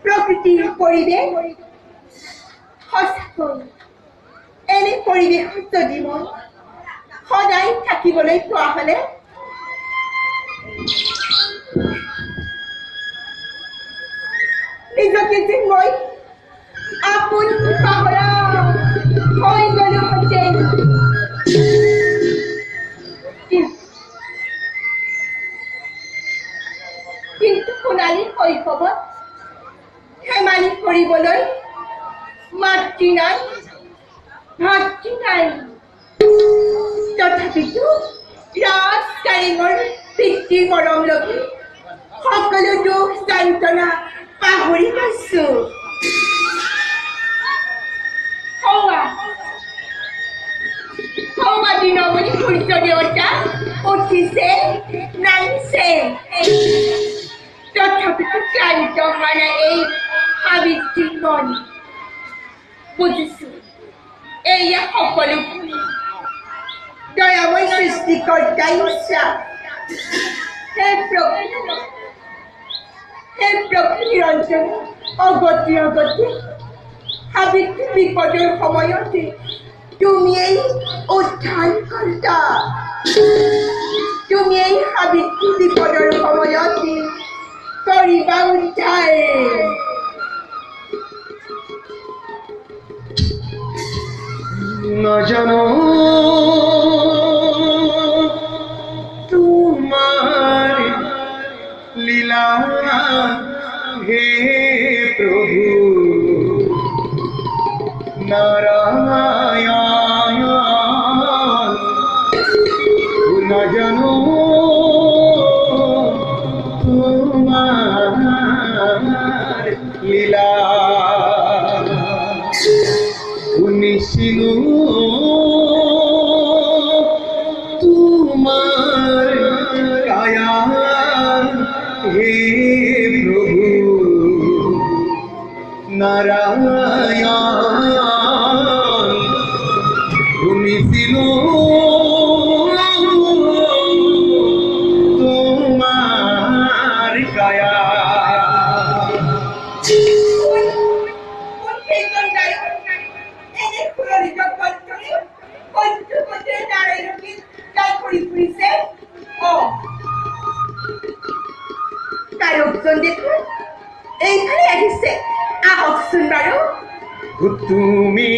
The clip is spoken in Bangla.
প্ৰকৃতিৰ পৰিৱেশ সঁচাকৈ এনে পৰিৱেশত যদি মই সদায় থাকিবলৈ পোৱা হ'লে নিজকে যেন মই আপোন পাহৰা হৈ গলোহেঁতেন। কিন্তু সোণালী শৈশৱত ধেমালি কৰিবলৈ মাতৃ নাই, ভাতৃ নাই। তথাপিতো ৰাজ কাৰেঙৰ পিতৃৰ মৰম লগি সকলো দুখ যন্ত্ৰণা পাহৰি গৈছো। সৌৱা দিনমণি সূৰ্য দেৱতা উঠিছে, নামিছে। তথাপিতো ক্লান্ত হোৱা নাই এই সাবিত্ৰীৰ মন। বুজিছো এয়া সকলো দয়াময় সৃষ্টিকৰ্তাই ইচ্ছা। হে প্ৰভু নিৰঞ্জন অগতি সাবিত্ৰী বিপদৰ সময়তে তুমিয়েই উদ্ধাৰ কৰ্তা। তুমিয়েই সাবিত্ৰী বিপদৰ সময়তে কৰিবা উদ্ধাৰ। নাজানো তোমার লীলা হে প্রভু নারায়ণ। নাজানো তোমার লীলা শুনিছিলো তোমার কায়া হে প্রভু নারায়ণ। শুনিছিলো তোমার কায়া এইখানে আহিছে, আহকচোন বাৰু। তুমি